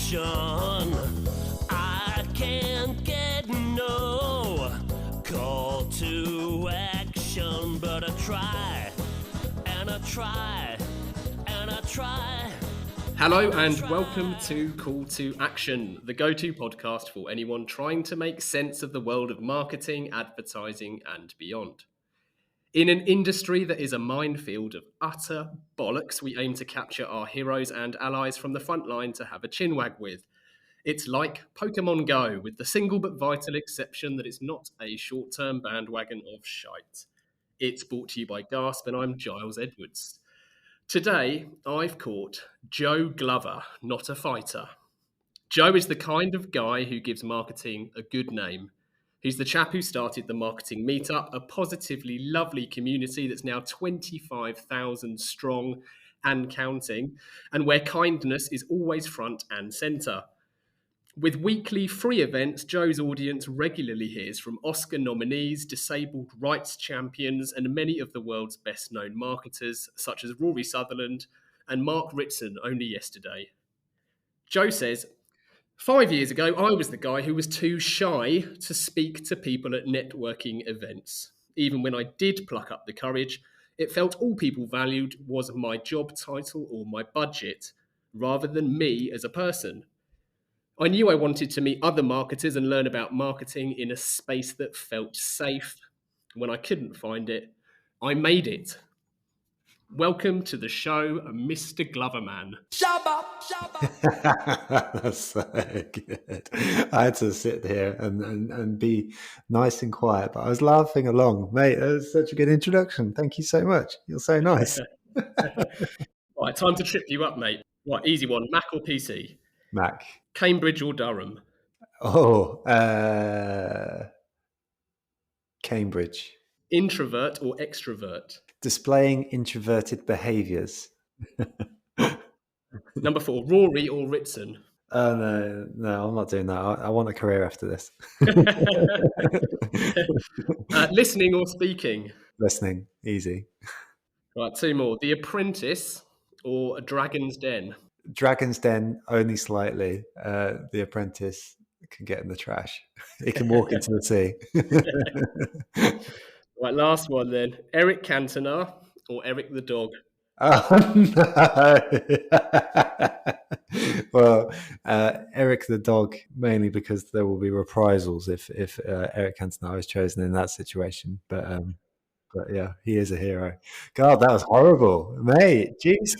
action. I can't get no call to action, but I try, and I try, and I try. Hello and welcome to Call to Action, the go-to podcast for anyone trying to make sense of the world of marketing, advertising and beyond. In an industry that is a minefield of utter bollocks, we aim to capture our heroes and allies from the front line to have a chinwag with. It's like Pokemon Go, with the single but vital exception that it's not a short-term bandwagon of shite. It's brought to you by Gasp and I'm Giles Edwards. Today, I've caught Joe Glover, not a fighter. Joe is the kind of guy who gives marketing a good name. He's the chap who started the Marketing Meetup, a positively lovely community that's now 25,000 strong and counting, and where kindness is always front and centre. With weekly free events, Joe's audience regularly hears from Oscar nominees, disabled rights champions, and many of the world's best-known marketers, such as Rory Sutherland and Mark Ritson only yesterday. Joe says, 5 years ago, I was the guy who was too shy to speak to people at networking events. Even when I did pluck up the courage, it felt all people valued was my job title or my budget, rather than me as a person. I knew I wanted to meet other marketers and learn about marketing in a space that felt safe. When I couldn't find it, I made it. Welcome to the show, Mr. Gloverman. That's so good. I had to sit here and be nice and quiet, but I was laughing along. Mate, that was such a good introduction. Thank you so much. You're so nice. Right, time to trip you up, mate. Right, easy one. Mac or PC? Mac. Cambridge or Durham? Oh, Cambridge. Introvert or extrovert? Displaying introverted behaviours. Number 4, Rory or Ritson? Oh, no, I'm not doing that. I want a career after this. Listening or speaking? Listening, easy. Right, 2 more. The Apprentice or A Dragon's Den? Dragon's Den, only slightly. The Apprentice can get in the trash. It can walk into the sea. Right, last one then. Eric Cantona or Eric the dog? Oh, no. Well, Eric the dog, mainly because there will be reprisals if Eric Cantona is chosen in that situation. But yeah, he is a hero. God, that was horrible, mate. Jeez,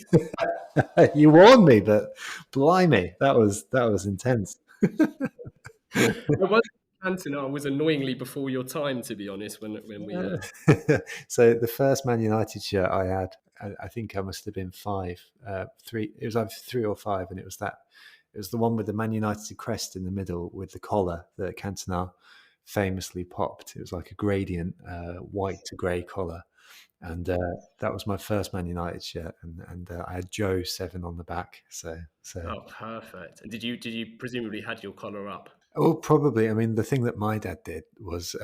you warned me, but blimey, that was intense. Cantona was annoyingly before your time, to be honest. When we So the first Man United shirt I had, I think I must have been 5, 3. It was either 3 or 5, and it was the one with the Man United crest in the middle with the collar that Cantona famously popped. It was like a gradient, white to grey collar, and that was my first Man United shirt, and I had Joe 7 on the back. So oh, perfect. And did you presumably had your collar up? Oh, probably. I mean, the thing that my dad did was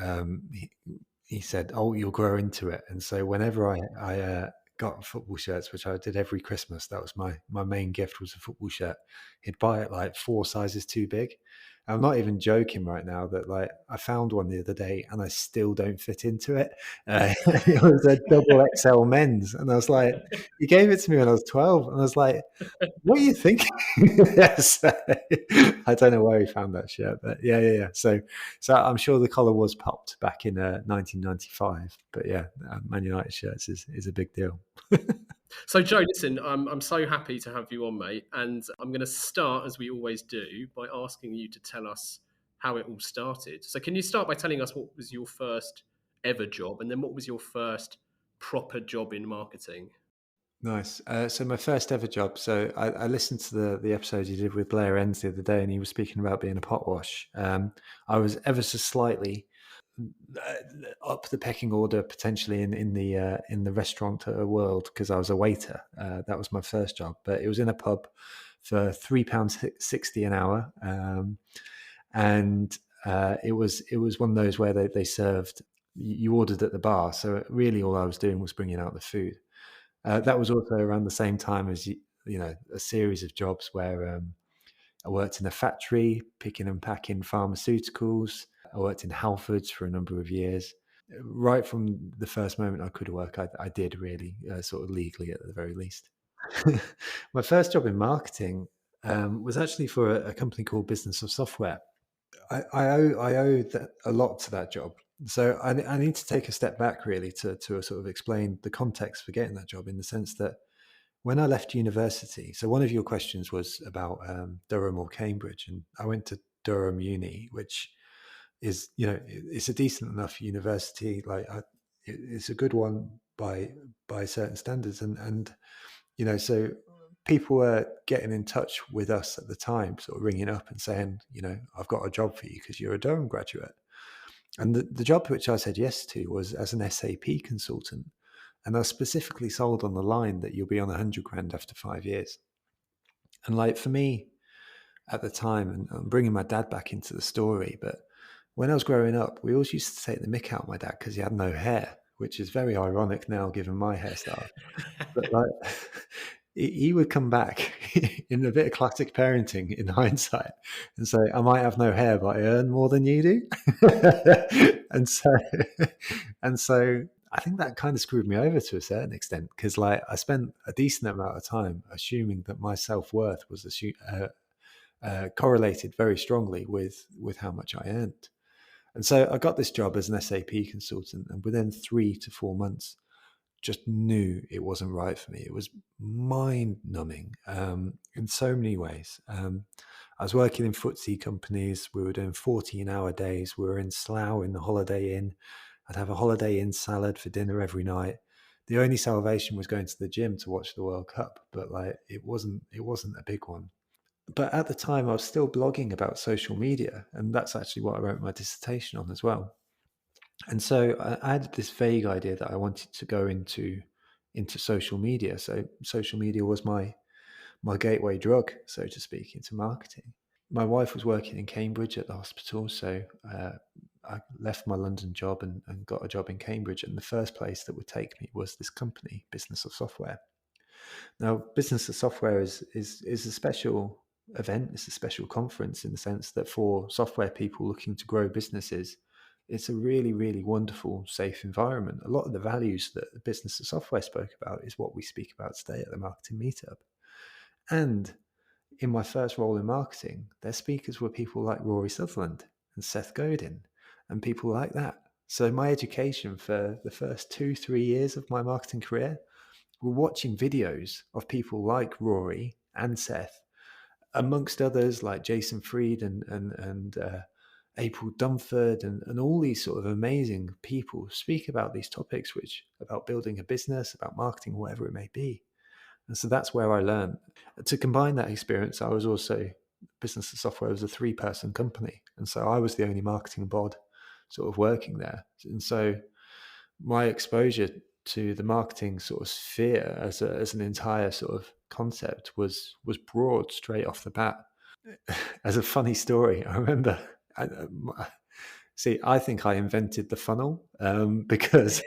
he said, "Oh, you'll grow into it." And so whenever I got football shirts, which I did every Christmas, that was my main gift, was a football shirt. He'd buy it like 4 sizes too big. I'm not even joking right now that like I found one the other day and I still don't fit into it. It was a double XL men's, and I was like, he gave it to me when I was 12, and I was like, what are you thinking? So, I don't know where he found that shirt, but yeah. So I'm sure the collar was popped back in 1995. But yeah, Man United shirts is a big deal. So Joe, listen, I'm so happy to have you on, mate, and I'm going to start, as we always do, by asking you to tell us how it all started. So can you start by telling us what was your first ever job, and then what was your first proper job in marketing? Nice. So my first ever job. So I listened to the episode you did with Blair Enns the other day, and he was speaking about being a pot wash. I was ever so slightly up the pecking order potentially in the restaurant world, because I was a waiter. That was my first job, but it was in a pub for £3.60 an hour, and it was one of those where they served. You ordered at the bar, so really all I was doing was bringing out the food. That was also around the same time as a series of jobs where I worked in a factory picking and packing pharmaceuticals. I worked in Halfords for a number of years. Right from the first moment I could work, I did really, sort of legally at the very least. My first job in marketing was actually for a company called Business of Software. I owe that a lot to that job. So I need to take a step back really to sort of explain the context for getting that job, in the sense that when I left university, so one of your questions was about Durham or Cambridge, and I went to Durham Uni, which is, it's a decent enough university. Like it's a good one by certain standards, and so people were getting in touch with us at the time, sort of ringing up and saying, I've got a job for you because you're a Durham graduate. And the job which I said yes to was as an SAP consultant. And I was specifically sold on the line that you'll be on 100 grand after 5 years. And like for me at the time, and I'm bringing my dad back into the story, but when I was growing up, we always used to take the mick out of my dad because he had no hair, which is very ironic now given my hairstyle. But like, he would come back in a bit of classic parenting in hindsight and say, I might have no hair, but I earn more than you do. and so I think that kind of screwed me over to a certain extent, because like I spent a decent amount of time assuming that my self-worth was correlated very strongly with how much I earned. And so I got this job as an SAP consultant, and within 3 to 4 months, just knew it wasn't right for me. It was mind-numbing in so many ways. I was working in FTSE companies. We were doing 14-hour days. We were in Slough in the Holiday Inn. I'd have a Holiday Inn salad for dinner every night. The only salvation was going to the gym to watch the World Cup, but like it wasn't a big one. But at the time, I was still blogging about social media, and that's actually what I wrote my dissertation on as well. And so I had this vague idea that I wanted to go into social media. So social media was my gateway drug, so to speak, into marketing. My wife was working in Cambridge at the hospital, so I left my London job and got a job in Cambridge. And the first place that would take me was this company, Business of Software. Now, Business of Software is a special event. It's a special conference in the sense that for software people looking to grow businesses, it's a really, really wonderful, safe environment. A lot of the values that Business of Software spoke about is what we speak about today at the Marketing Meetup. And in my first role in marketing, their speakers were people like Rory and Seth Godin and people like that. So my education for the first 2-3 years of my marketing career were watching videos of like Rory and Seth, amongst others like Jason Fried and April Dunford and all these sort of amazing people speak about these topics, which about building a business, about marketing, whatever it may be. And so that's where I learned. To combine that experience, I was also, Business of Software was a 3-person company. And so I was the only marketing bod sort of working there. And so my exposure to the marketing sort of sphere as an entire sort of concept was broad straight off the bat. As a funny story, I remember, I think I invented the funnel because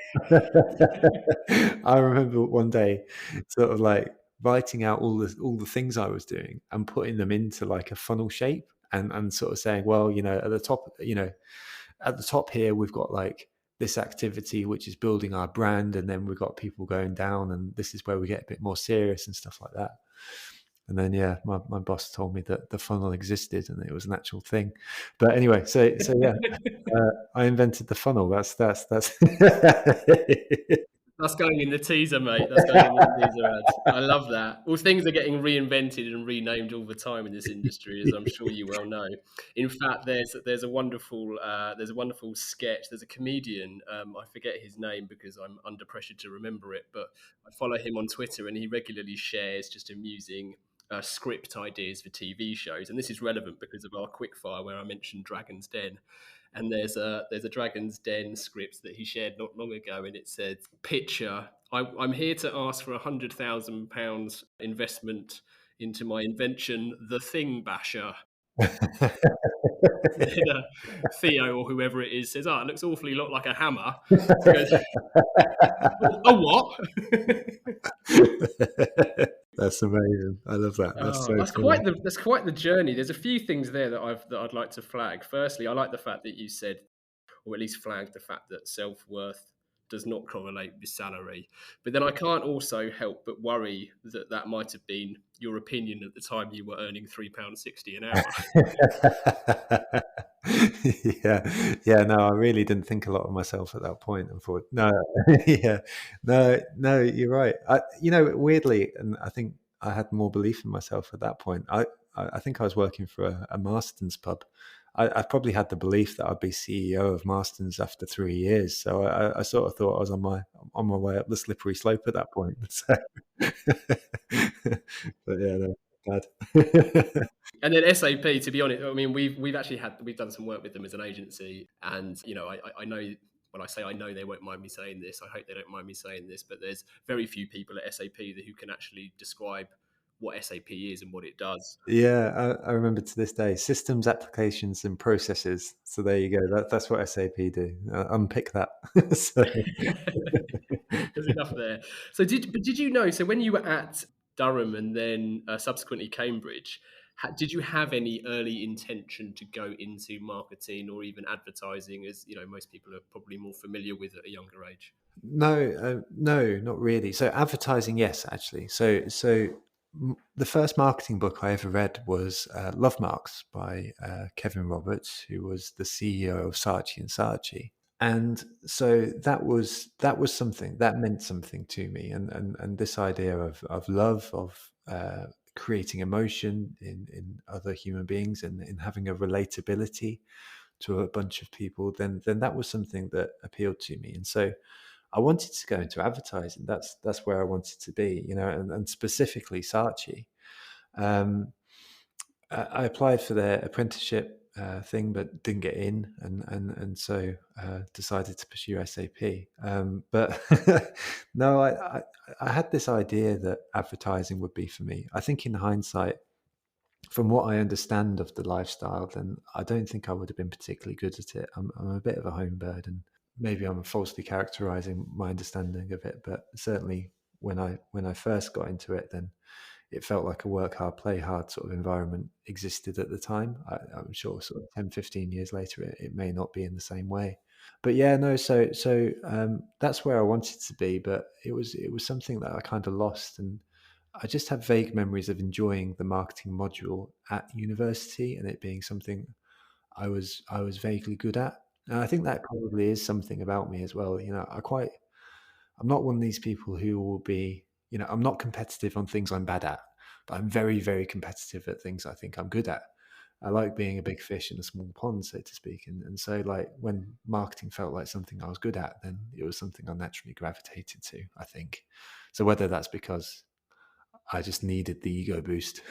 I remember one day sort of like writing out all the things I was doing and putting them into like a funnel shape and sort of saying, well, at the top here, we've got like this activity, which is building our brand. And then we've got people going down, and this is where we get a bit more serious and stuff like that. And then, yeah, my boss told me that the funnel existed and it was an actual thing. But anyway, so yeah, I invented the funnel. That's That's going in the teaser, mate. That's going in the teaser ads. I love that. All things are getting reinvented and renamed all the time in this industry, as I'm sure you well know. In fact, there's a wonderful sketch. There's a comedian. I forget his name because I'm under pressure to remember it, but I follow him on Twitter, and he regularly shares just amusing script ideas for TV shows. And this is relevant because of our quickfire where I mentioned Dragon's Den. And there's a Dragon's Den script that he shared not long ago, and it said, "Picture: I'm here to ask for £100,000 investment into my invention, the Thing Basher." Theo or whoever it is says, "Oh, it looks awfully lot like a hammer." He goes, "A what?" That's amazing. I love that. That's Oh, so funny. that's quite the journey. There's a few things there that I'd like to flag. Firstly, I like the fact that you said, or at least flagged the fact that self-worth does not correlate with salary. But then I can't also help but worry that that might have been your opinion at the time you were earning £3.60 an hour. Yeah. No, I really didn't think a lot of myself at that point. Unfortunately, no, yeah, no. You're right. Weirdly, and I think I had more belief in myself at that point. I think I was working for a Marston's pub. I probably had the belief that I'd be CEO of Marston's after 3 years. So I sort of thought I was on my way up the slippery slope at that point. So, but yeah, no, bad. And then SAP, to be honest, I mean, we've done some work with them as an agency, and I know when I say I know they won't mind me saying this. I hope they don't mind me saying this, but there's very few people at SAP who can actually describe what SAP is and what it does. Yeah, I remember to this day, systems, applications, and processes. So there you go. That's what SAP do. Unpick that. So, There's enough there. So did you know? So when you were at Durham and then subsequently Cambridge, did you have any early intention to go into marketing or even advertising? As you know, most people are probably more familiar with at a younger age. no, not really. So advertising, yes, actually. So the first marketing book I ever read was Love Marks by Kevin Roberts, who was the CEO of Saatchi and Saatchi. And so that was something that meant something to me, and this idea of love, of creating emotion in other human beings, and in having a relatability to a bunch of people, then that was something that appealed to me. And so I wanted to go into advertising. That's where I wanted to be, and specifically Saatchi. Um, I applied for their apprenticeship thing, but didn't get in, and so decided to pursue SAP. But no, I had this idea that advertising would be for me. I think in hindsight, from what I understand of the lifestyle, then I don't think I would have been particularly good at it. I'm a bit of a home bird, and maybe I'm falsely characterizing my understanding of it. But certainly, when I first got into it, then it felt like a work hard, play hard sort of environment existed at the time. I'm sure sort of 10, 15 years later, it may not be in the same way. But yeah, no, so that's where I wanted to be, but it was something that I kind of lost. And I just have vague memories of enjoying the marketing module at university and it being something I was vaguely good at. And I think that probably is something about me as well. I'm not one of these people who will be, I'm not competitive on things I'm bad at, but I'm very, very competitive at things I think I'm good at. I like being a big fish in a small pond, so to speak. And so, like, when marketing felt like something I was good at, then it was something I naturally gravitated to, I think. So, whether that's because I just needed the ego boost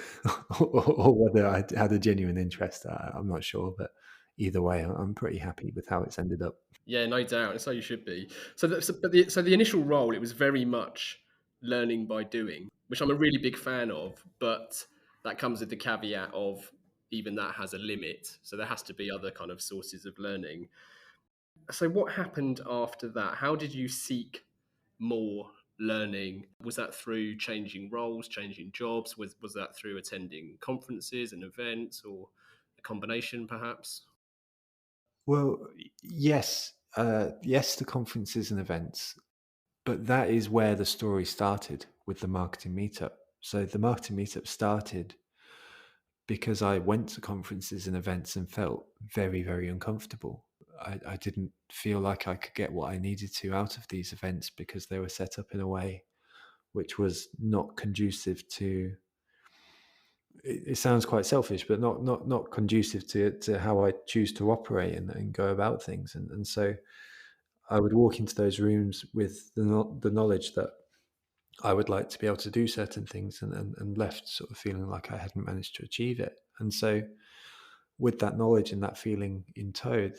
or whether I had a genuine interest, I'm not sure. But either way, I'm pretty happy with how it's ended up. Yeah, no doubt. And so you should be. So the initial role, it was very much learning by doing, which I'm a really big fan of. But that comes with the caveat of even that has a limit. So there has to be other kind of sources of learning. So what happened after that? How did you seek more learning? Was that through changing roles, changing jobs? Was that through attending conferences and events, or a combination perhaps? Well, yes, yes to conferences and events, but that is where the story started with the marketing meetup. So the marketing meetup started because I went to conferences and events and felt very, very uncomfortable. I didn't feel like I could get what I needed to out of these events because they were set up in a way which was not conducive to. It sounds quite selfish, but not conducive to how I choose to operate and go about things. And so I would walk into those rooms with the knowledge that I would like to be able to do certain things, and left sort of feeling like I hadn't managed to achieve it. And so with that knowledge and that feeling in tow,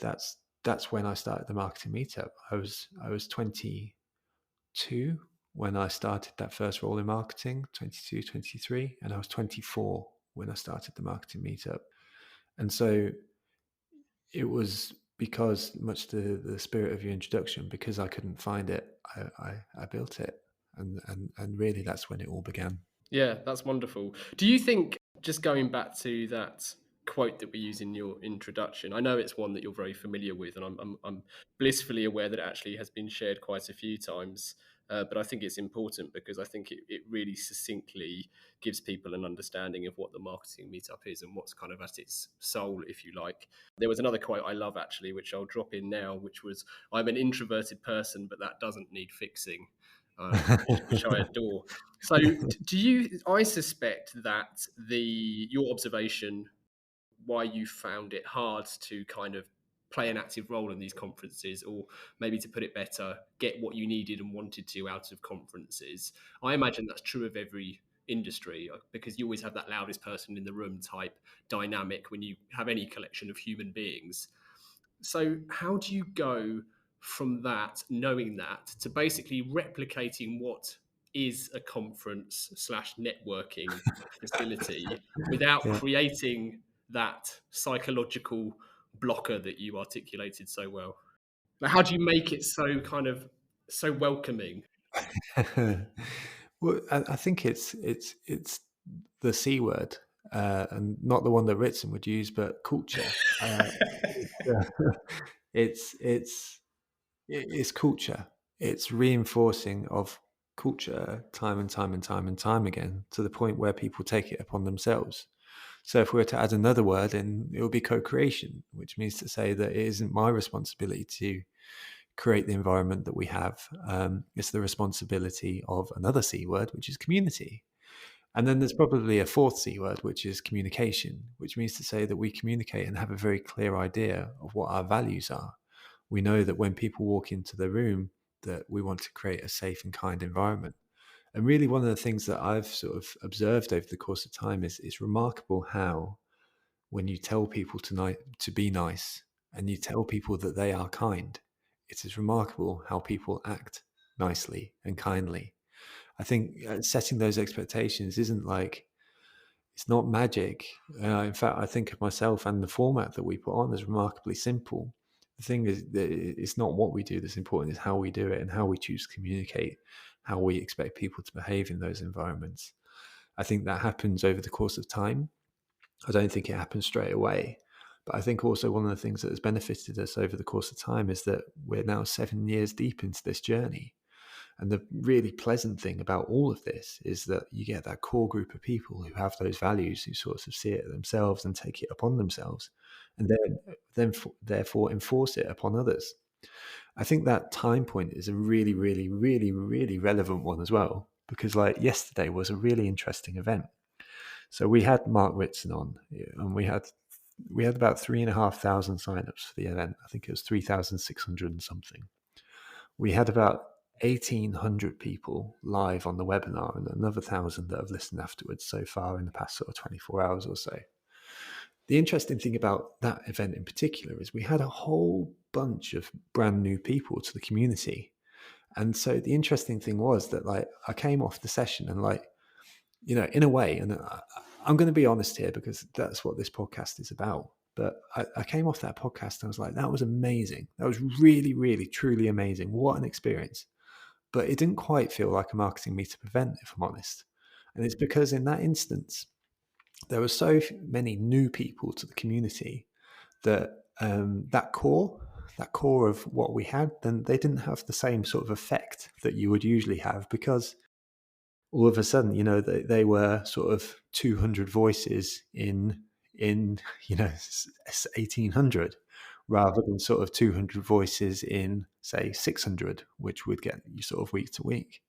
that's when I started the marketing meetup. I was 22 when I started that first role in marketing, 22, 23, and I was 24 when I started the marketing meetup. And so it was because, much to the spirit of your introduction, because I couldn't find it, I built it. And really that's when it all began. Yeah, that's wonderful. Do you think, just going back to that quote that we use in your introduction, I know it's one that you're very familiar with, and I'm blissfully aware that it actually has been shared quite a few times. But I think it's important because I think it really succinctly gives people an understanding of what the marketing meetup is and what's kind of at its soul, if you like. There was another quote I love actually, which I'll drop in now, which was, "I'm an introverted person, but that doesn't need fixing," which I adore. So, do you? I suspect that your observation, why you found it hard to kind of play an active role in these conferences, or maybe to put it better, get what you needed and wanted to out of conferences. I imagine that's true of every industry because you always have that loudest person in the room type dynamic when you have any collection of human beings. So, how do you go from that, knowing that, to basically replicating what is a conference slash networking facility without Yeah. creating that psychological blocker that you articulated so well? Like, how do you make it so kind of so welcoming? Well, I think it's the C word, and not the one that Ritson would use, but culture. It's it's it's culture. It's reinforcing of culture time and time and time and time again, to the point where people take it upon themselves. So if we were to add another word in, it would be co-creation, which means to say that it isn't my responsibility to create the environment that we have. It's the responsibility of another C word, which is community. And then there's probably a fourth C word, which is communication, which means to say that we communicate and have a very clear idea of what our values are. We know that when people walk into the room, that we want to create a safe and kind environment. And really, one of the things that I've sort of observed over the course of time is it's remarkable how, when you tell people to be nice and you tell people that they are kind, it is remarkable how people act nicely and kindly. I think setting those expectations isn't like, it's not magic. In fact, I think of myself and the format that we put on as remarkably simple. The thing is that it's not what we do that's important, it's how we do it and how we choose to communicate, how we expect people to behave in those environments. I think that happens over the course of time. I don't think it happens straight away. But I think also one of the things that has benefited us over the course of time is that we're now 7 years deep into this journey. And the really pleasant thing about all of this is that you get that core group of people who have those values, who sort of see it themselves and take it upon themselves, and then therefore enforce it upon others. I think that time point is a really, really, really, really relevant one as well, because like yesterday was a really interesting event. So we had Mark Ritson on, and we had about 3,500 signups for the event. I think it was 3,600 and something. We had about 1,800 people live on the webinar and another 1,000 that have listened afterwards so far in the past sort of 24 hours or so. The interesting thing about that event in particular is we had a whole bunch of brand new people to the community. And so the interesting thing was that like I came off the session and like, in a way, and I'm going to be honest here because that's what this podcast is about. But I came off that podcast and I was like, that was amazing. That was really, really, truly amazing. What an experience. But it didn't quite feel like a marketing meetup event, if I'm honest. And it's because in that instance, there were so many new people to the community that that core of what we had, then they didn't have the same sort of effect that you would usually have, because all of a sudden, they were sort of 200 voices in 1,800, rather than sort of 200 voices in, say, 600, which would get you sort of week to week.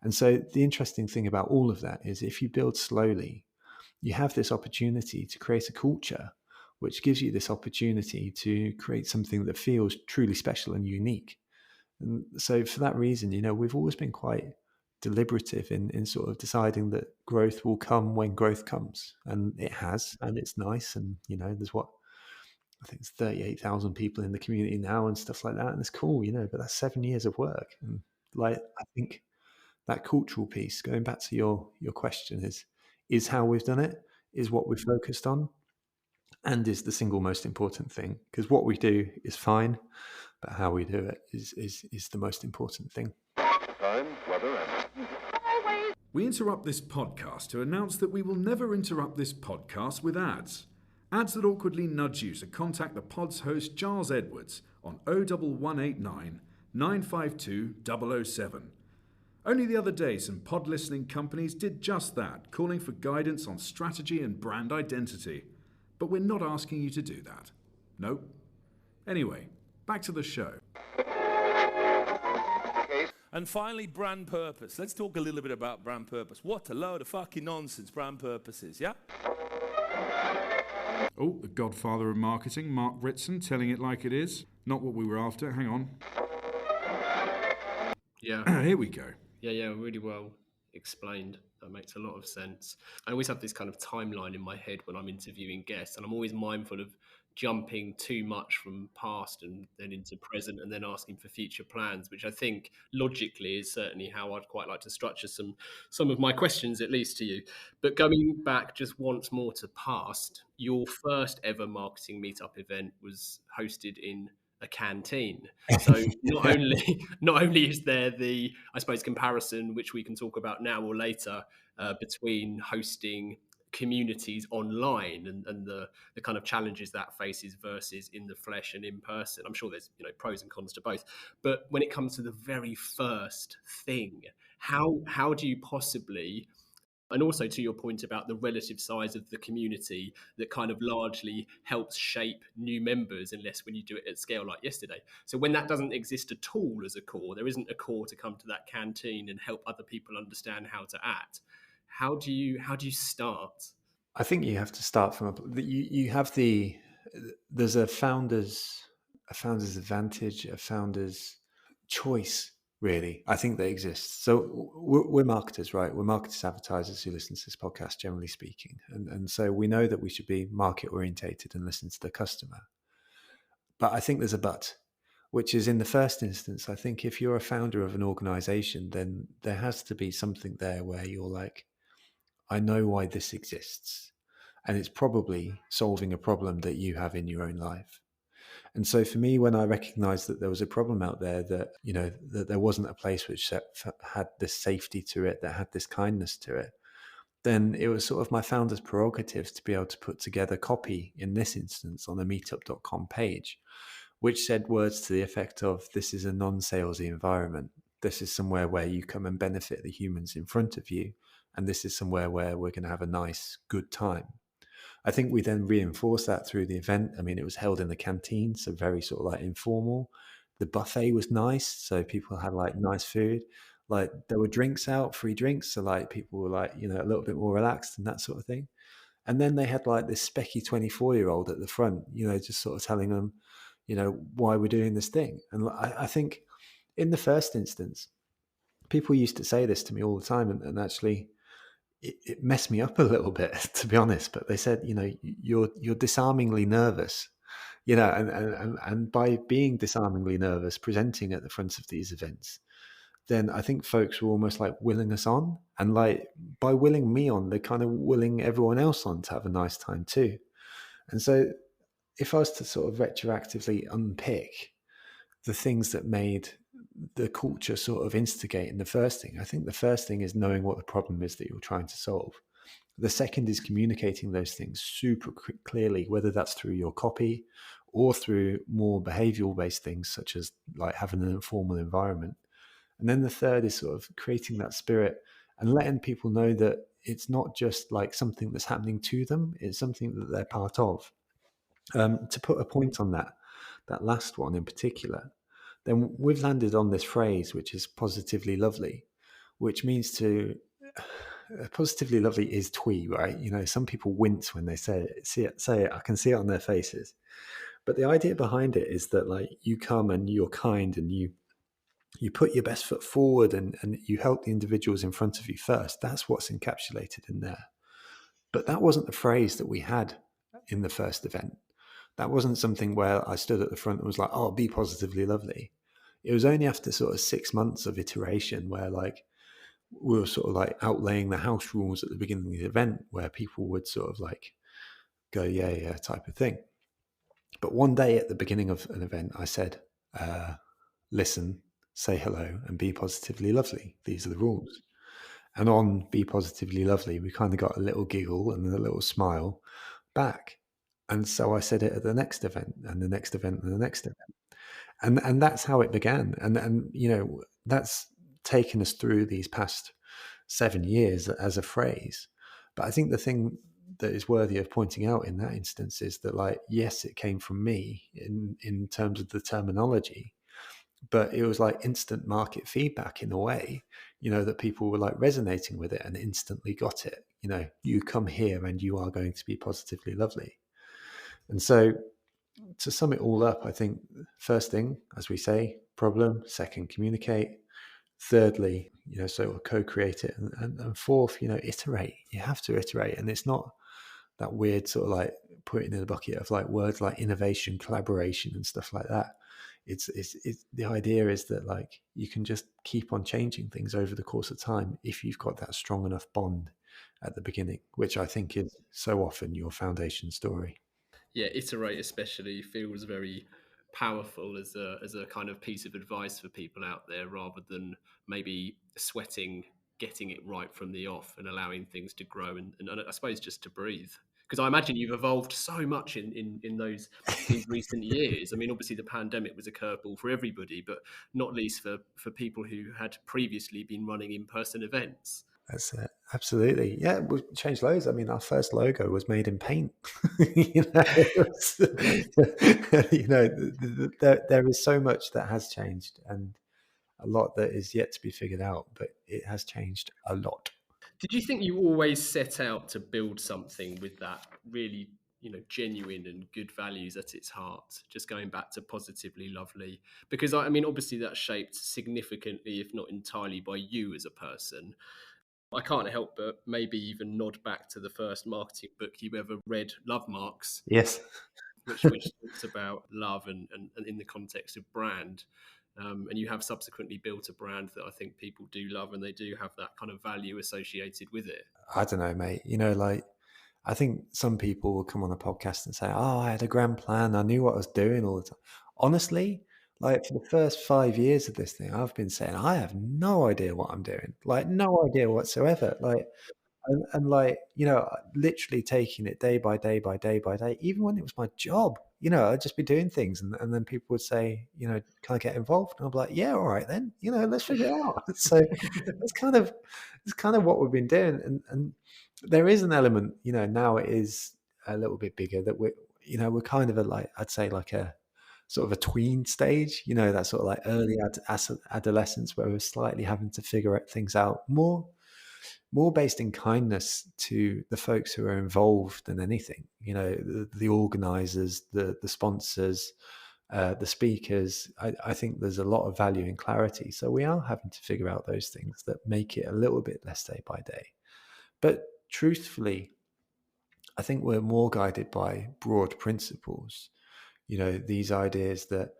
And so the interesting thing about all of that is if you build slowly, you have this opportunity to create a culture, which gives you this opportunity to create something that feels truly special and unique. And so for that reason, we've always been quite deliberative in sort of deciding that growth will come when growth comes. And it has, and it's nice. And, there's I think it's 38,000 people in the community now and stuff like that. And it's cool, but that's 7 years of work. And like, I think that cultural piece, going back to your question, is how we've done it, is what we've focused on, and is the single most important thing. Because what we do is fine, but how we do it is the most important thing. Time, weather, and We interrupt this podcast to announce that we will never interrupt this podcast with ads. Ads that awkwardly nudge you to contact the pod's host Giles Edwards on 01189 952 007. Only the other day, some pod listening companies did just that, calling for guidance on strategy and brand identity. But we're not asking you to do that. Nope. Anyway, back to the show. And finally, brand purpose. Let's talk a little bit about brand purpose. What a load of fucking nonsense brand purpose is, yeah? Oh, the godfather of marketing, Mark Ritson, telling it like it is. Not what we were after. Hang on. Yeah. Here we go. Yeah, really well explained. That makes a lot of sense. I always have this kind of timeline in my head when I'm interviewing guests, and I'm always mindful of jumping too much from past and then into present and then asking for future plans, which I think logically is certainly how I'd quite like to structure some of my questions, at least to you. But going back just once more to past, your first ever marketing meetup event was hosted in a canteen. So not only is there the, I suppose, comparison, which we can talk about now or later, between hosting communities online and the kind of challenges that faces versus in the flesh and in person. I'm sure there's pros and cons to both. But when it comes to the very first thing, how do you possibly, and also to your point about the relative size of the community that kind of largely helps shape new members, unless when you do it at scale like yesterday. So when that doesn't exist at all as a core, there isn't a core to come to that canteen and help other people understand how to act. How do you start? I think you have to start from you have there's a founder's advantage, a founder's choice, really. I think that exists. So we're marketers, right? We're marketers, advertisers who listen to this podcast, generally speaking, and so we know that we should be market orientated and listen to the customer. But I think there's a but, which is, in the first instance, I think if you're a founder of an organization, then there has to be something there where you're like, I know why this exists, and it's probably solving a problem that you have in your own life. And so for me, when I recognized that there was a problem out there, that that there wasn't a place which had this safety to it, that had this kindness to it, then it was sort of my founder's prerogative to be able to put together copy, in this instance, on the meetup.com page, which said words to the effect of, this is a non-salesy environment. This is somewhere where you come and benefit the humans in front of you. And this is somewhere where we're going to have a nice, good time. I think we then reinforced that through the event. I mean, it was held in the canteen, so very sort of like informal. The buffet was nice, so people had like nice food. Like there were drinks out, free drinks, so like people were like, a little bit more relaxed and that sort of thing. And then they had like this specky 24-year-old at the front, just sort of telling them, why we're doing this thing. And I think in the first instance, people used to say this to me all the time, and actually it messed me up a little bit, to be honest. But they said, you're disarmingly nervous, and by being disarmingly nervous, presenting at the front of these events, then I think folks were almost like willing us on, and like by willing me on, they're kind of willing everyone else on to have a nice time too. And so if I was to sort of retroactively unpick the things that made the culture sort of instigate in the first thing, I think the first thing is knowing what the problem is that you're trying to solve. The second is communicating those things super clearly, whether that's through your copy or through more behavioral based things, such as like having an informal environment. And then the third is sort of creating that spirit and letting people know that it's not just like something that's happening to them, it's something that they're part of. To put a point on that last one in particular, then we've landed on this phrase, which is positively lovely, which means positively lovely is twee, right? Some people wince when they say it. I can see it on their faces. But the idea behind it is that like you come and you're kind and you put your best foot forward and you help the individuals in front of you first. That's what's encapsulated in there. But that wasn't the phrase that we had in the first event. That wasn't something where I stood at the front and was like, oh, be positively lovely. It was only after sort of 6 months of iteration where like we were sort of like outlaying the house rules at the beginning of the event, where people would sort of like go, yeah, type of thing. But one day at the beginning of an event, I said, listen, say hello and be positively lovely. These are the rules. And on Be Positively Lovely, we kind of got a little giggle and a little smile back. And so I said it at the next event and the next event and the next event. And that's how it began. And you know, that's taken us through these past 7 years as a phrase. But I think the thing that is worthy of pointing out in that instance is that, like, yes, it came from me in terms of the terminology, but it was like instant market feedback in a way, you know, that people were like resonating with it and instantly got it. You know, you come here and you are going to be positively lovely. And so to sum it all up, I think first thing, as we say, problem. Second, communicate. Thirdly, you know, so co-create it. And fourth, you know, iterate. You have to iterate. And it's not that weird sort of like putting in a bucket of like words like innovation, collaboration and stuff like that. It's the idea is that like you can just keep on changing things over the course of time if you've got that strong enough bond at the beginning, which I think is so often your foundation story. Yeah, iterate especially feels very powerful as a kind of piece of advice for people out there, rather than maybe sweating getting it right from the off and allowing things to grow and I suppose just to breathe. Because I imagine you've evolved so much in these recent years. I mean, obviously the pandemic was a curveball for everybody, but not least for people who had previously been running in-person events. That's it. Absolutely. Yeah, we've changed loads. I mean, our first logo was made in paint. You know, you know, there is so much that has changed and a lot that is yet to be figured out, but it has changed a lot. Did you think you always set out to build something with that really, you know, genuine and good values at its heart? Just going back to positively lovely, because I mean, obviously that's shaped significantly, if not entirely, by you as a person. I can't help but maybe even nod back to the first marketing book you ever read, Love Marks, Yes. which talks about love and in the context of brand. And you have subsequently built a brand that I think people do love, and they do have that kind of value associated with it. I don't know, mate. You know, like, I think some people will come on a podcast and say, "Oh, I had a grand plan. I knew what I was doing all the time." Honestly, like for the first 5 years of this thing, I've been saying, I have no idea what I'm doing. Like, no idea whatsoever. Like, and like, you know, literally taking it day by day by day by day, even when it was my job, you know, I'd just be doing things and then people would say, you know, can I get involved? And I'm like, yeah, all right then, you know, let's figure it out. So it's kind of what we've been doing. And there is an element, you know, now it is a little bit bigger that you know, we're kind of like, I'd say like a sort of a tween stage, you know, that sort of like early adolescence where we're slightly having to figure things out more based in kindness to the folks who are involved than anything. You know, the organizers, the sponsors, the speakers. I think there's a lot of value in clarity. So we are having to figure out those things that make it a little bit less day by day. But truthfully, I think we're more guided by broad principles. You know, these ideas that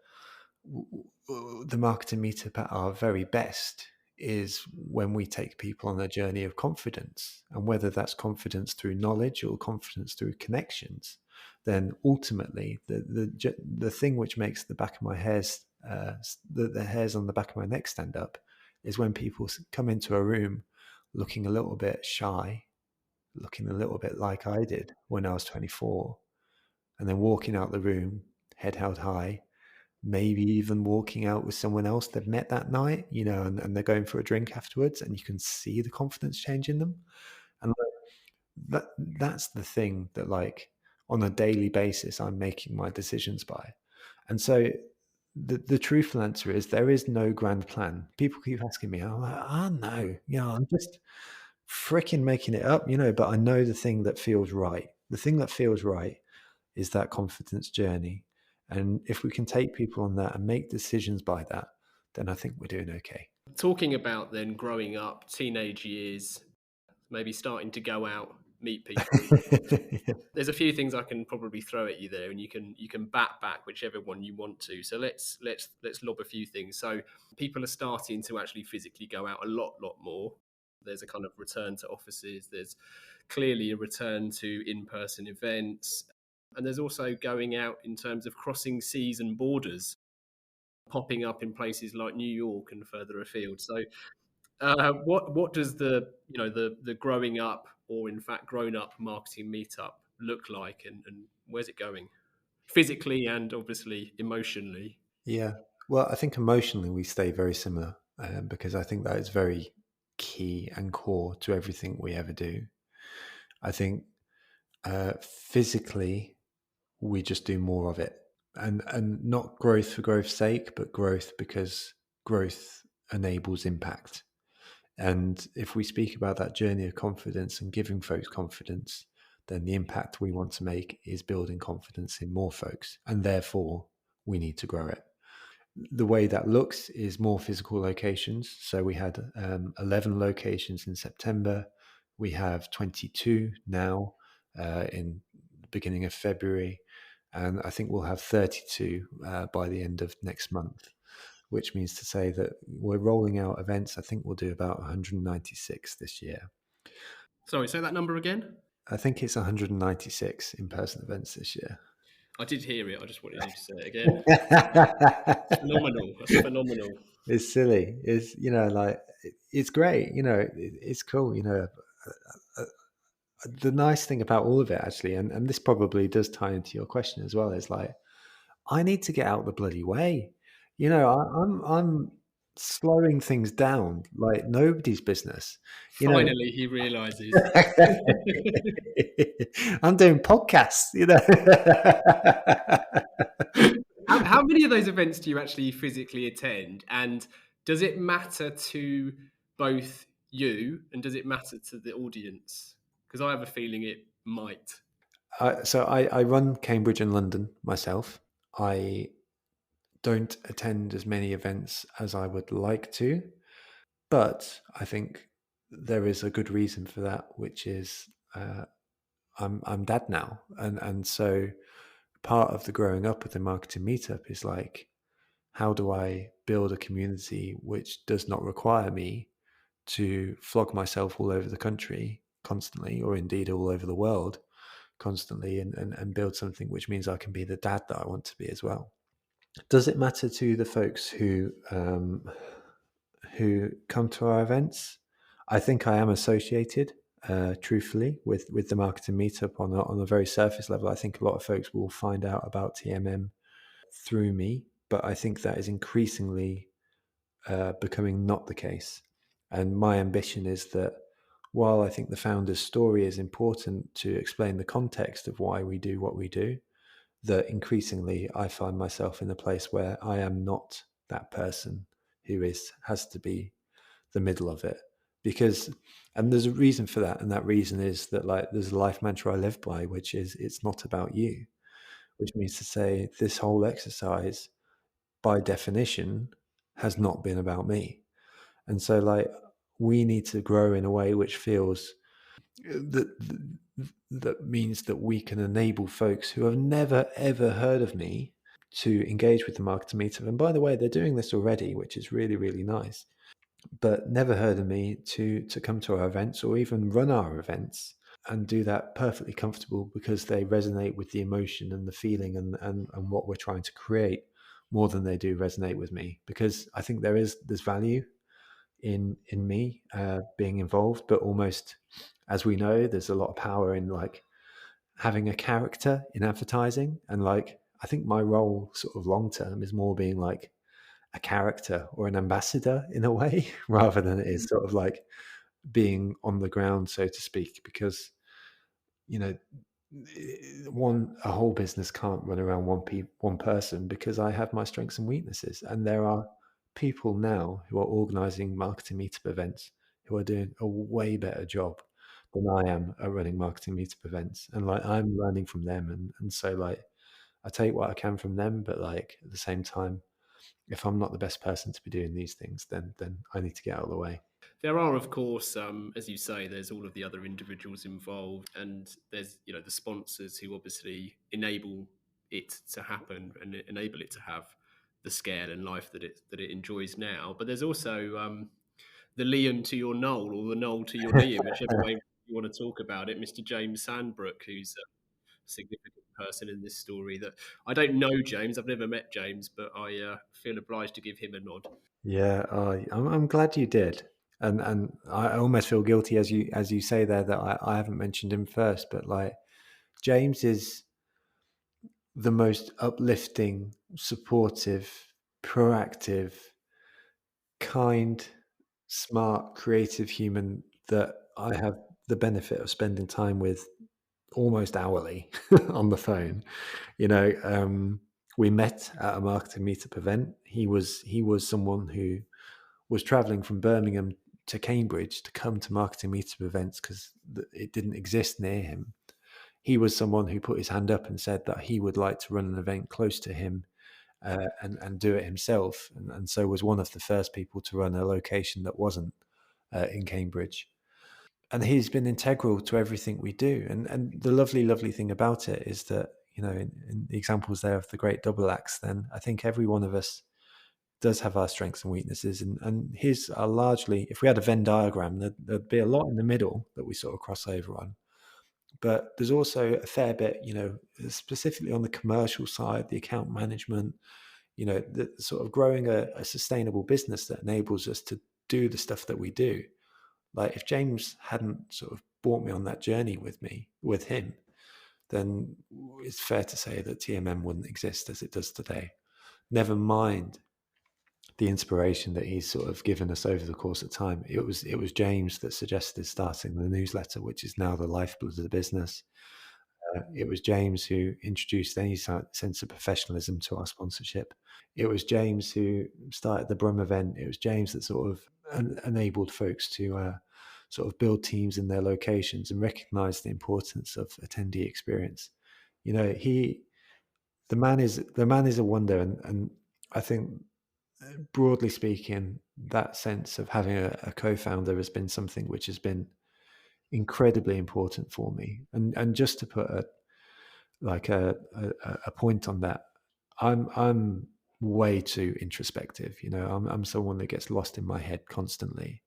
the Marketing Meetup at our very best is when we take people on a journey of confidence, and whether that's confidence through knowledge or confidence through connections, then ultimately the thing which makes the back of my hairs the hairs on the back of my neck stand up is when people come into a room looking a little bit shy, looking a little bit like I did when I was 24, and then walking out the room head held high, maybe even walking out with someone else they've met that night, you know, and they're going for a drink afterwards, and you can see the confidence change in them. And that's the thing that, like, on a daily basis, I'm making my decisions by. And so the truthful answer is there is no grand plan. People keep asking me, I'm like, no, you know, I'm just freaking making it up, you know, but I know the thing that feels right. The thing that feels right is that confidence journey. And if we can take people on that and make decisions by that, then I think we're doing okay. Talking about then growing up, teenage years, maybe starting to go out, meet people. There's a few things I can probably throw at you there, and you can bat back whichever one you want to. So let's lob a few things. So people are starting to actually physically go out a lot more. There's a kind of return to offices. There's clearly a return to in-person events, and there's also going out in terms of crossing seas and borders, popping up in places like New York and further afield. So What does the the growing up, or in fact grown up marketing meetup look like, and where's it going physically and obviously emotionally? Yeah. Well, I think emotionally we stay very similar, because I think that is very key and core to everything we ever do. I think physically we just do more of it, and not growth for growth's sake, but growth because growth enables impact. And if we speak about that journey of confidence and giving folks confidence, then the impact we want to make is building confidence in more folks, and therefore we need to grow it. The way that looks is more physical locations. So we had 11 locations in September. We have 22 now in the beginning of February. And I think we'll have 32 by the end of next month, which means to say that we're rolling out events. I think we'll do about 196 this year. Sorry, say that number again. I think it's 196 in-person events this year. I did hear it. I just wanted you to say it again. It's phenomenal. That's phenomenal. It's silly. It's, like, it's great. It's cool. The nice thing about all of it, actually, and this probably does tie into your question as well, is like, I need to get out the bloody way. I'm slowing things down like nobody's business. Finally, he realizes. I'm doing podcasts. How many of those events do you actually physically attend? And does it matter to both you and does it matter to the audience? Because I have a feeling it might. So I run Cambridge and London myself. I don't attend as many events as I would like to, but I think there is a good reason for that, which is I'm dad now, and so part of the growing up with the Marketing Meetup is like, how do I build a community which does not require me to flog myself all over the country constantly, or indeed all over the world constantly, and build something which means I can be the dad that I want to be as well. Does it matter to the folks who come to our events? I think I am associated, truthfully, with the Marketing Meetup on a very surface level. I think a lot of folks will find out about TMM through me, but I think that is increasingly becoming not the case. And my ambition is that while I think the founder's story is important to explain the context of why we do what we do, that increasingly I find myself in a place where I am not that person who has to be the middle of it. And there's a reason for that, and that reason is that, like, there's a life mantra I live by, which is it's not about you, which means to say this whole exercise by definition has not been about me. And so, like, we need to grow in a way which feels that means that we can enable folks who have never ever heard of me to engage with the Marketing Meetup. And by the way, they're doing this already, which is really, really nice, but never heard of me to come to our events or even run our events, and do that perfectly comfortable because they resonate with the emotion and the feeling and what we're trying to create more than they do resonate with me. Because I think there's value in me being involved, but almost, as we know, there's a lot of power in like having a character in advertising. And like, I think my role sort of long term is more being like a character or an ambassador in a way, rather than it is sort of like being on the ground, so to speak, because a whole business can't run around one person, because I have my strengths and weaknesses, and there are people now who are organizing Marketing Meetup events who are doing a way better job than I am at running Marketing Meetup events, and like, I'm learning from them, and so like, I take what I can from them, but like, at the same time, if I'm not the best person to be doing these things, then I need to get out of the way. There are, of course, as you say, there's all of the other individuals involved, and there's the sponsors who obviously enable it to happen and enable it to have the scale and life that it enjoys now. But there's also the Liam to your Noel, or the Noel to your Liam, whichever way you want to talk about it, Mr. James Sandbrook, who's a significant person in this story. That I don't know James, I've never met James, but I feel obliged to give him a nod. Yeah, I'm glad you did. And I almost feel guilty as you say there that I haven't mentioned him first, but like James is the most uplifting, supportive, proactive, kind, smart, creative human that I have the benefit of spending time with almost hourly on the phone. We met at a marketing meetup event. He was someone who was traveling from Birmingham to Cambridge to come to marketing meetup events because it didn't exist near him. He was someone who put his hand up and said that he would like to run an event close to him and do it himself, and so was one of the first people to run a location that wasn't in Cambridge. And he's been integral to everything we do. And the lovely thing about it is that, in the examples there of the great double acts, then I think every one of us does have our strengths and weaknesses. And his are largely, if we had a Venn diagram, there'd be a lot in the middle that we sort of cross over on. But there's also a fair bit, specifically on the commercial side, the account management, the sort of growing a sustainable business that enables us to do the stuff that we do. Like if James hadn't sort of brought me on that journey with him, then it's fair to say that TMM wouldn't exist as it does today. Never mind the inspiration that he's sort of given us over the course of time. It was James that suggested starting the newsletter, which is now the lifeblood of the business. It was James who introduced any sense of professionalism to our sponsorship. It was James who started the Brum event. It was James that sort of enabled folks to sort of build teams in their locations and recognize the importance of attendee experience. The man is a wonder, and I think, broadly speaking, that sense of having a co-founder has been something which has been incredibly important for me. And just to put a point on that, I'm way too introspective. I'm someone that gets lost in my head constantly.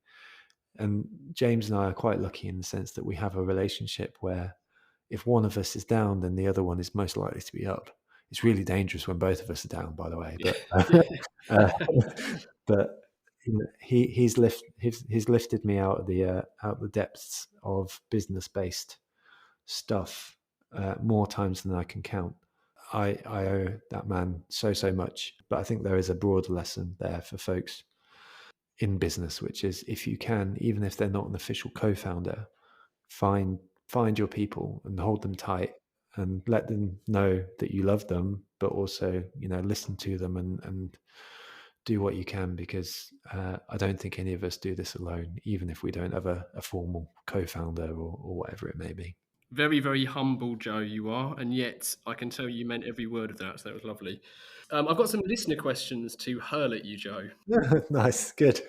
And James and I are quite lucky in the sense that we have a relationship where if one of us is down, then the other one is most likely to be up. It's really dangerous when both of us are down, by the way. But he's lifted me out of the depths of business-based stuff more times than I can count. I owe that man so much, but I think there is a broader lesson there for folks in business, which is if you can, even if they're not an official co-founder, find your people and hold them tight and let them know that you love them, but also, listen to them and do what you can, because I don't think any of us do this alone, even if we don't have a formal co-founder or whatever it may be. Very, very humble, Joe, you are, and yet I can tell you meant every word of that, so that was lovely. I've got some listener questions to hurl at you, Joe. Nice, good.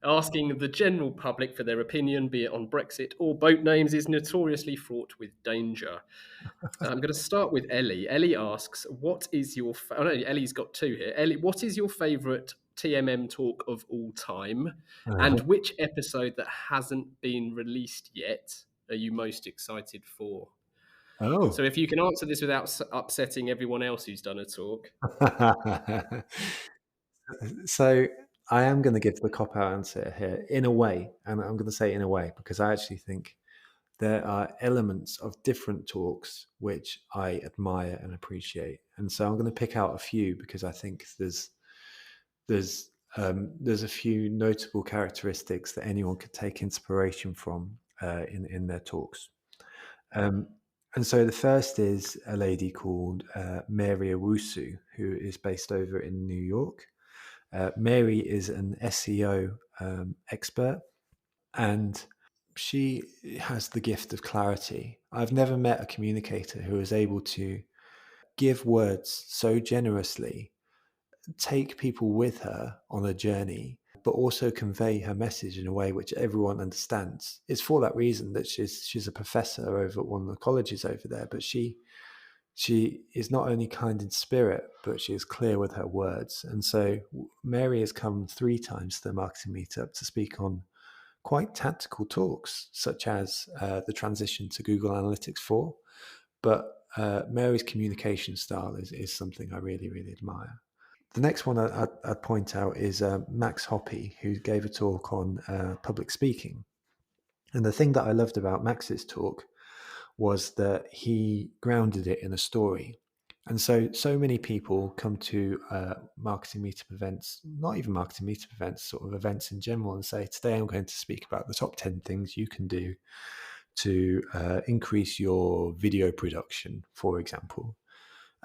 Asking the general public for their opinion, be it on Brexit or boat names, is notoriously fraught with danger. I'm going to start with Ellie. Ellie asks, what is your... Ellie's got two here. Ellie, what is your favourite TMM talk of all time? And which episode that hasn't been released yet are you most excited for? Oh. So if you can answer this without upsetting everyone else who's done a talk. So I am going to give the cop-out answer here in a way, and I'm going to say in a way because I actually think there are elements of different talks which I admire and appreciate, and so I'm going to pick out a few because I think there's a few notable characteristics that anyone could take inspiration from in their talks. And so the first is a lady called Mary Owusu, who is based over in New York. Mary is an SEO expert, and she has the gift of clarity. I've never met a communicator who is able to give words so generously, take people with her on a journey, but also convey her message in a way which everyone understands. It's for that reason that she's a professor over at one of the colleges over there, but she is not only kind in spirit, but she is clear with her words. And so Mary has come 3 times to the Marketing Meetup to speak on quite tactical talks, such as the transition to Google Analytics 4. But Mary's communication style is something I really, really admire. The next one I'd point out is Max Hoppy, who gave a talk on public speaking. And the thing that I loved about Max's talk was that he grounded it in a story. And so many people come to marketing meetup events, not even marketing meetup events, sort of events in general, and say, today I'm going to speak about the top 10 things you can do to increase your video production, for example.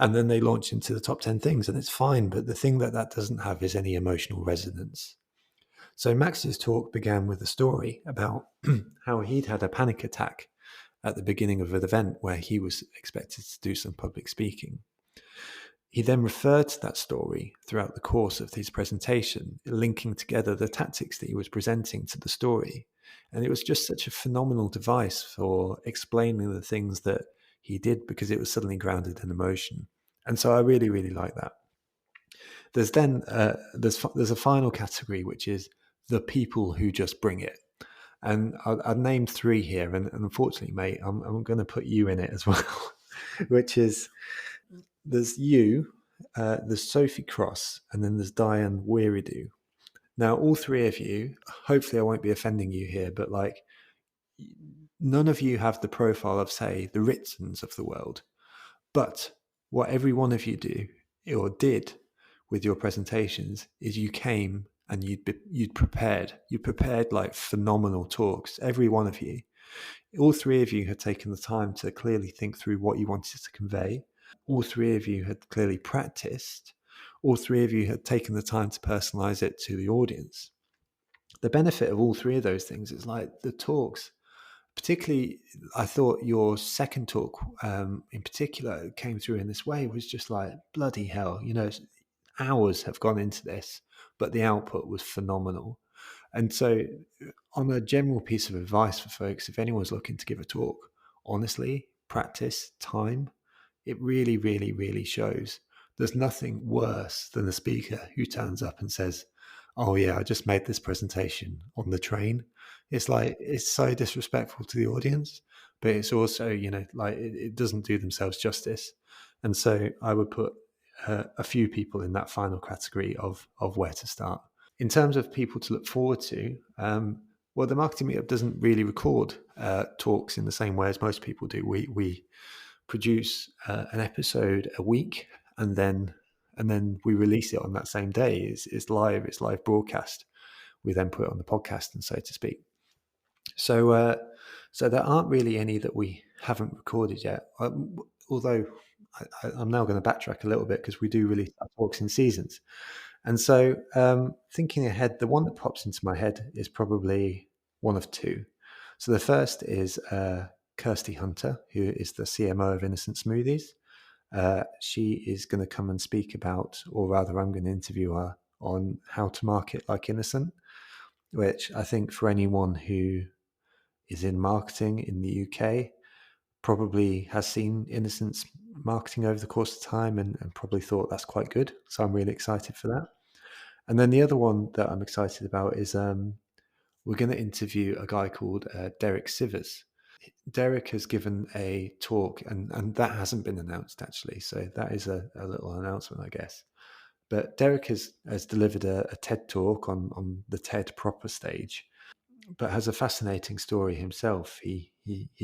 And then they launch into the top 10 things, and it's fine. But the thing that doesn't have is any emotional resonance. So Max's talk began with a story about how he'd had a panic attack at the beginning of an event where he was expected to do some public speaking. He then referred to that story throughout the course of his presentation, linking together the tactics that he was presenting to the story. And it was just such a phenomenal device for explaining the things that he did, because it was suddenly grounded in emotion. And so I really, really like that. There's then there's a final category, which is the people who just bring it. And I've named 3 here, and unfortunately, mate, I'm going to put you in it as well, which is there's you, there's Sophie Cross, and then there's Diane Weiridu. Now, all 3 of you, hopefully I won't be offending you here, but like, none of you have the profile of, say, the Ritsons of the world. But what every one of you do or did with your presentations is you came and you'd prepared. You prepared like phenomenal talks, every one of you. All 3 of you had taken the time to clearly think through what you wanted to convey. All 3 of you had clearly practiced. All 3 of you had taken the time to personalize it to the audience. The benefit of all 3 of those things is like the talks, particularly, I thought your second talk in particular came through in this way, was just like, bloody hell, hours have gone into this, but the output was phenomenal. And so on a general piece of advice for folks, if anyone's looking to give a talk, honestly, practice, time, it really, really, really shows. There's nothing worse than a speaker who turns up and says, oh yeah, I just made this presentation on the train. It's like, it's so disrespectful to the audience, but it's also, like it doesn't do themselves justice. And so I would put a few people in that final category of where to start. In terms of people to look forward to, well, the Marketing Meetup doesn't really record talks in the same way as most people do. We produce an episode a week, and then we release it on that same day. It's live broadcast. We then put it on the podcast, and so to speak. So there aren't really any that we haven't recorded yet. Although I'm now going to backtrack a little bit, because we do release our talks in seasons. And so thinking ahead, the one that pops into my head is probably one of 2. So the first is Kirsty Hunter, who is the CMO of Innocent Smoothies. She is going to come and speak about, or rather I'm going to interview her on how to market like Innocent, which I think for anyone who is in marketing in the UK probably has seen Innocent's marketing over the course of time and probably thought that's quite good. So I'm really excited for that. And then the other one that I'm excited about is we're going to interview a guy called Derek Sivers. Derek has given a talk, and that hasn't been announced actually. So that is a little announcement, I guess. But Derek has delivered a TED talk on the TED proper stage, but has a fascinating story himself. He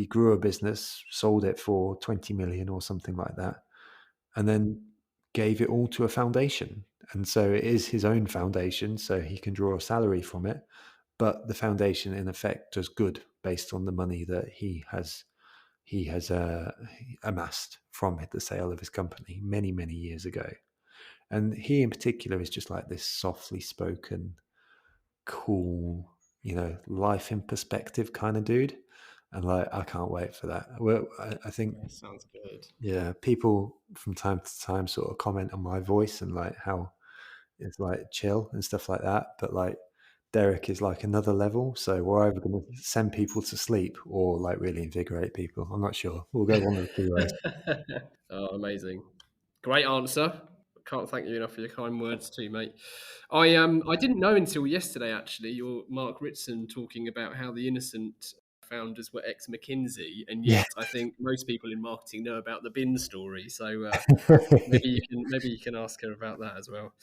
grew a business, sold it for 20 million or something like that, and then gave it all to a foundation. And so it is his own foundation, so he can draw a salary from it. But the foundation, in effect, does good based on the money that he has amassed from the sale of his company many, many years ago. And he, in particular, is just like this softly spoken, cool, life in perspective kind of dude. And like, I can't wait for that. Well, I think That sounds good. yeah, people from time to time sort of comment on my voice and like how it's like chill and stuff like that. But like Derek is like another level. So we're either going to send people to sleep or like really invigorate people. I'm not sure. We'll go one of the 2 ways. Oh, amazing. Great answer. Can't thank you enough for your kind words too, mate. I didn't know until yesterday, actually, your Mark Ritson talking about how the Innocent founders were ex-McKinsey, and Yeah. yet I think most people in marketing know about the bin story. So maybe you can ask her about that as well.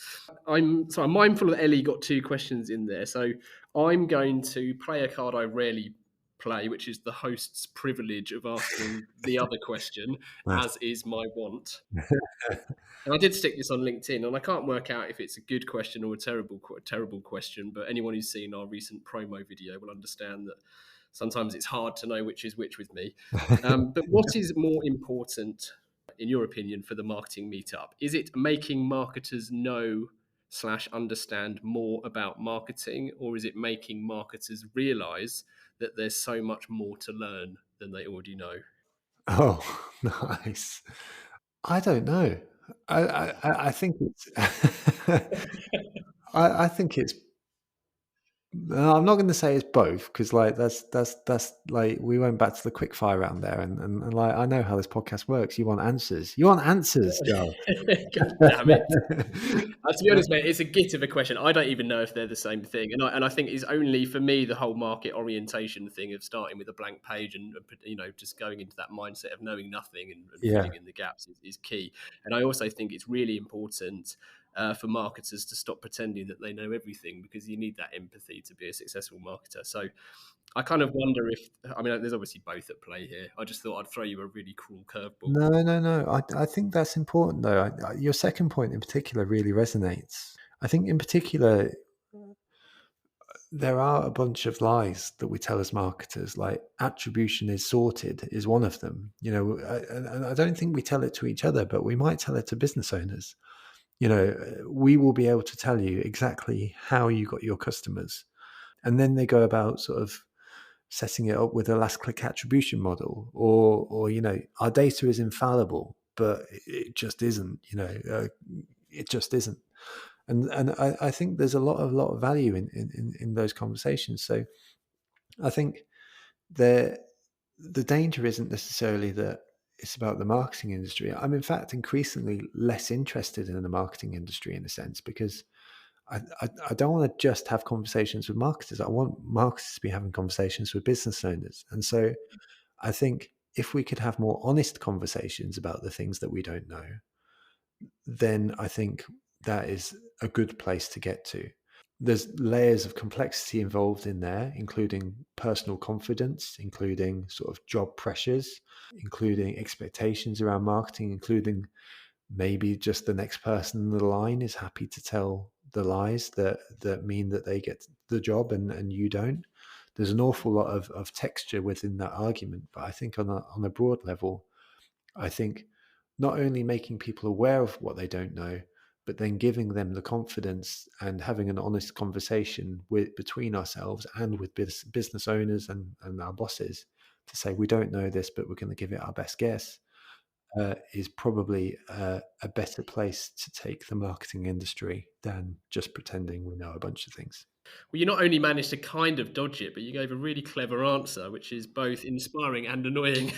I'm mindful that Ellie got 2 questions in there, so I'm going to play a card I rarely play, which is the host's privilege of asking the other question, Nice. as is my want. And I did stick this on LinkedIn, and I can't work out if it's a good question or a terrible question. But anyone who's seen our recent promo video will understand that sometimes it's hard to know which is which with me. But what is more important, in your opinion, for the marketing meetup? Is it making marketers know / understand more about marketing, or is it making marketers realize that there's so much more to learn than they already know? Oh, nice. I don't know. I think it's. I think it's. No, I'm not going to say it's both, because like that's like we went back to the quick fire round there, and like I know how this podcast works. You want answers. You want answers, Joe. God damn it. To be honest, mate, it's a git of a question. I don't even know if they're the same thing. And I think it's only, for me, the whole market orientation thing of starting with a blank page and, just going into that mindset of knowing nothing and filling in the gaps is key. And I also think it's really important for marketers to stop pretending that they know everything, because you need that empathy to be a successful marketer. So I kind of wonder if, there's obviously both at play here. I just thought I'd throw you a really cruel curveball. No. I think that's important, though. Your second point in particular really resonates. I think in particular, there are a bunch of lies that we tell as marketers, like attribution is sorted is one of them. And I don't think we tell it to each other, but we might tell it to business owners. We will be able to tell you exactly how you got your customers. And then they go about sort of setting it up with a last click attribution model, or our data is infallible, but it just isn't. It just isn't. And I think there's a lot of value in those conversations. So I think the danger isn't necessarily that it's about the marketing industry. I'm in fact increasingly less interested in the marketing industry in a sense, because I don't want to just have conversations with marketers. I want marketers to be having conversations with business owners. And so I think if we could have more honest conversations about the things that we don't know, then I think that is a good place to get to. There's layers of complexity involved in there, including personal confidence, including sort of job pressures, including expectations around marketing, including maybe just the next person in the line is happy to tell the lies that mean that they get the job and you don't. There's an awful lot of texture within that argument. But I think on a broad level, I think not only making people aware of what they don't know, but then giving them the confidence and having an honest conversation between ourselves and with business owners and our bosses to say, we don't know this, but we're going to give it our best guess, is probably a better place to take the marketing industry than just pretending we know a bunch of things. Well, you not only managed to kind of dodge it, but you gave a really clever answer, which is both inspiring and annoying.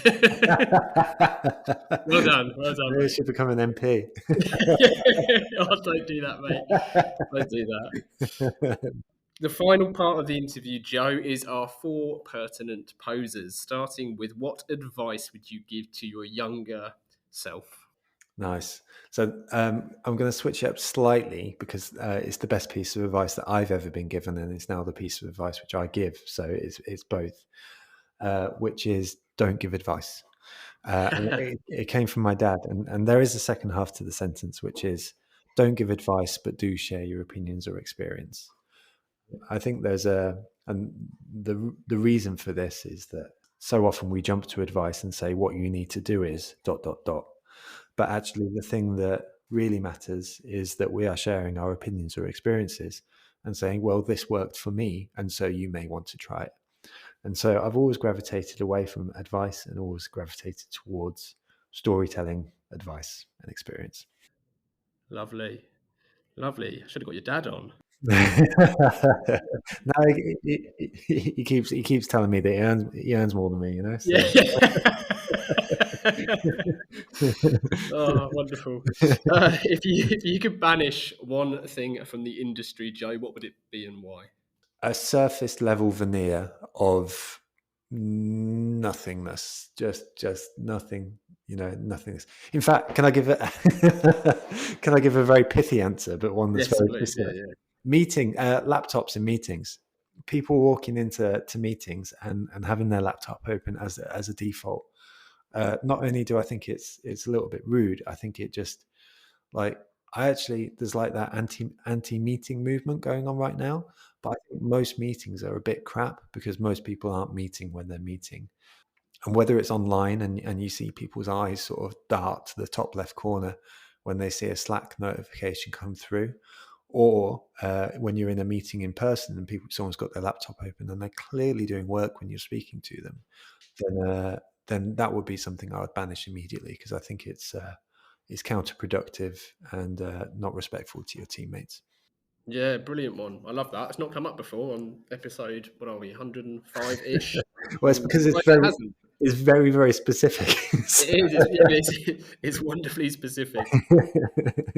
Well done. Maybe I should become an MP. Oh, don't do that, mate. Don't do that. The final part of the interview, Joe, is our 4 pertinent poses, starting with what advice would you give to your younger self? Nice. So I'm going to switch it up slightly, because it's the best piece of advice that I've ever been given, and it's now the piece of advice which I give. So it's both, which is don't give advice. And it came from my dad, and there is a second half to the sentence, which is don't give advice, but do share your opinions or experience. I think and the reason for this is that so often we jump to advice and say what you need to do is ... But actually the thing that really matters is that we are sharing our opinions or experiences and saying, well, this worked for me, and so you may want to try it. And so I've always gravitated away from advice and always gravitated towards storytelling, advice, and experience. Lovely. I should have got your dad on. No, he keeps telling me that he earns more than me, So. Oh, wonderful. If you could banish one thing from the industry, Joe, what would it be and why? A surface level veneer of nothingness, just nothing, nothingness. In fact, can I give can I give a very pithy answer, but one that's Yes, very please. specific? Yeah. Meeting laptops in meetings. People walking into meetings and having their laptop open as a default. Not only do I think it's a little bit rude, I think it just like there's like that anti meeting movement going on right now. But I think most meetings are a bit crap because most people aren't meeting when they're meeting. And whether it's online and you see people's eyes sort of dart to the top left corner when they see a Slack notification come through, or when you're in a meeting in person and someone's got their laptop open and they're clearly doing work when you're speaking to them, then that would be something I would banish immediately, because I think it's counterproductive and not respectful to your teammates. Yeah, brilliant one. I love that. It's not come up before on episode, what are we, 105-ish? Well, it's because it's very, very specific. It's wonderfully specific.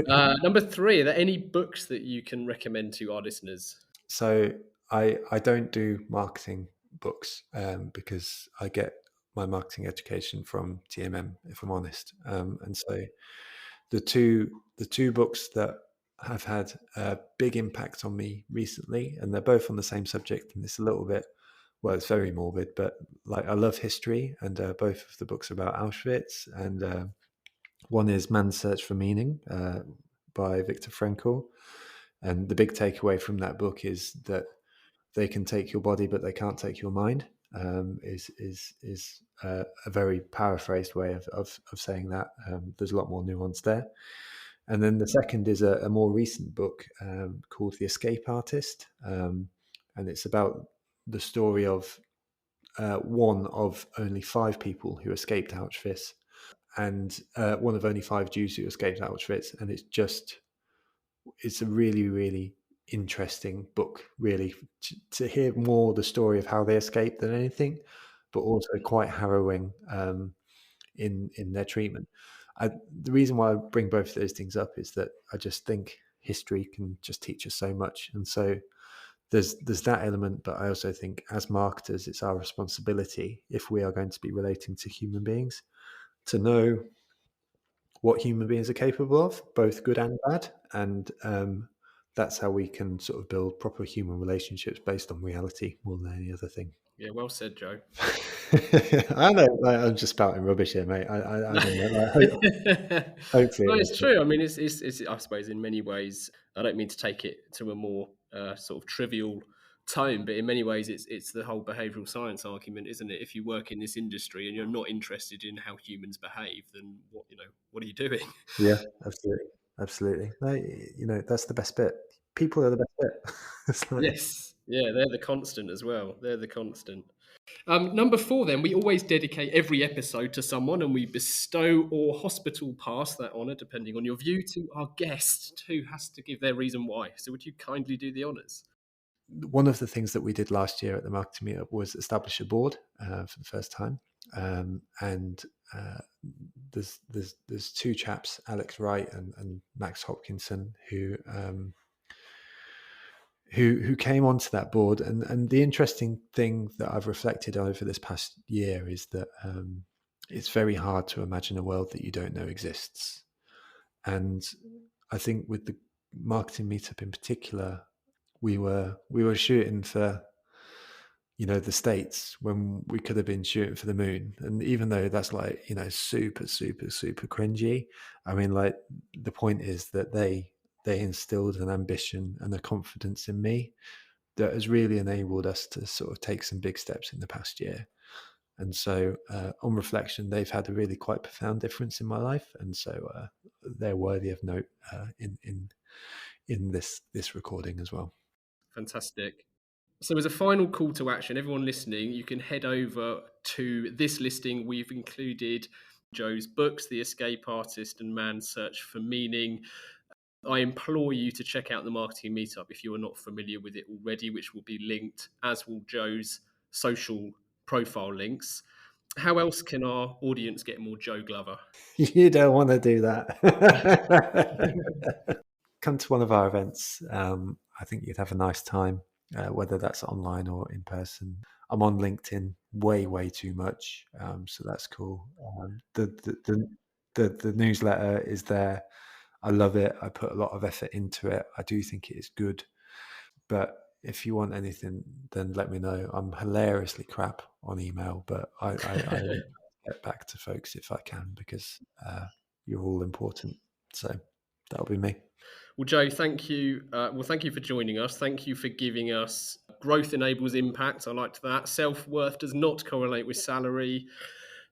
Number 3, are there any books that you can recommend to our listeners? So I don't do marketing books because I get my marketing education from TMM, if I'm honest. And so the two books that have had a big impact on me recently, and they're both on the same subject, and it's a little bit, well, it's very morbid, but like I love history, and both of the books are about Auschwitz, and one is Man's Search for Meaning by Viktor Frankl. And the big takeaway from that book is that they can take your body, but they can't take your mind. Is a very paraphrased way of saying that. There's a lot more nuance there. And then the second is a more recent book called The Escape Artist, and it's about the story of one of only 5 people who escaped Auschwitz, and one of only 5 Jews who escaped Auschwitz. And it's a really, really interesting book, really, to hear more the story of how they escaped than anything, but also quite harrowing in their treatment. The reason why I bring both of those things up is that I just think history can just teach us so much. And so there's that element, but I also think as marketers, it's our responsibility, if we are going to be relating to human beings, to know what human beings are capable of, both good and bad. And that's how we can sort of build proper human relationships based on reality more than any other thing. Yeah, well said, Joe. I know, I'm just spouting rubbish here, mate. I don't know. Hopefully, No, it's true. I mean, it's I suppose in many ways, I don't mean to take it to a more sort of trivial tone, but in many ways, it's the whole behavioural science argument, isn't it? If you work in this industry and you're not interested in how humans behave, then what are you doing? Yeah, absolutely. No, that's the best bit. People are the best bit. It's like, Yes, yeah, they're the constant as well. They're the constant. Number 4, then, we always dedicate every episode to someone, and we bestow or hospital pass that honour, depending on your view, to our guest, who has to give their reason why. So would you kindly do the honours? one of the things that we did last year at the Marketing Meetup was establish a board for the first time. And there's 2 chaps, Alex Wright and Max Hopkinson, who came onto that board. And the interesting thing that I've reflected over this past year is that it's very hard to imagine a world that you don't know exists. And I think with the Marketing Meetup in particular, we were shooting for the States when we could have been shooting for the moon. And even though that's like super super super cringy, I mean, like, the point is that they instilled an ambition and a confidence in me that has really enabled us to sort of take some big steps in the past year. And so on reflection, they've had a really quite profound difference in my life, and so they're worthy of note in this recording as well. Fantastic. So as a final call to action, everyone listening, you can head over to this listing. We've included Joe's books, The Escape Artist and Man's Search for Meaning. I implore you to check out the Marketing Meetup if you are not familiar with it already, which will be linked, as will Joe's social profile links. How else can our audience get more Joe Glover? You don't want to do that. Come to one of our events. I think you'd have a nice time. whether that's online or in person. I'm on LinkedIn way too much, so that's cool. The newsletter is there. I love it. I put a lot of effort into it. I do think it is good. But if you want anything, then let me know. I'm hilariously crap on email, but I get back to folks if I can, because you're all important. So that'll be me. Well, Joe, thank you. Thank you for joining us. Thank you for giving us growth enables impact. I liked that. Self-worth does not correlate with salary.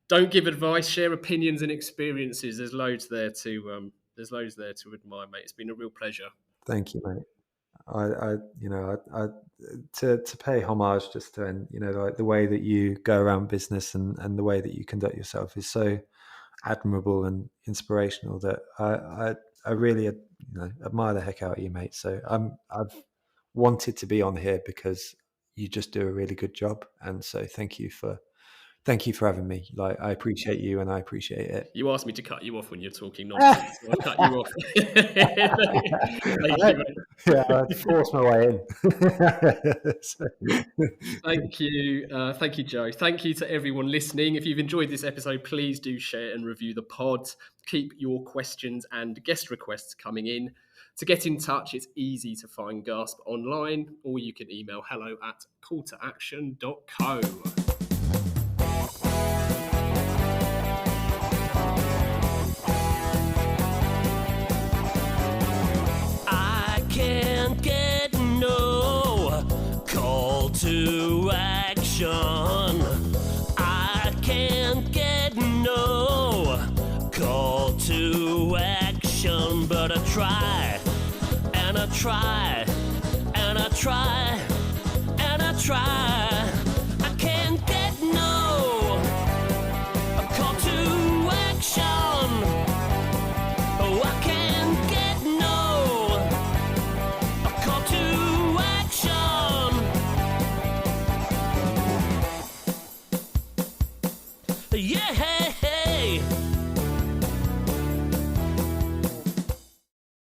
Don't give advice. Share opinions and experiences. There's loads there to admire, mate. It's been a real pleasure. Thank you, mate. I to pay homage just to end, like the way that you go around business and the way that you conduct yourself is so admirable and inspirational that I really admire the heck out of you, mate. So I've wanted to be on here because you just do a really good job, and so thank you for having me. Like, I appreciate you and I appreciate it. You asked me to cut you off when you're talking nonsense, so I cut you off. Thank you, mate. Yeah, I forced my way in. Thank you. Thank you, Joe. Thank you to everyone listening. If you've enjoyed this episode, please do share and review the pod. Keep your questions and guest requests coming in. To get in touch, it's easy to find Gasp online, or you can email hello@calltoaction.co. To action, I can't get no call to action, but I try and I try and I try and I try. I can't get no call to action. Oh, I can't get no call to action. Yeah.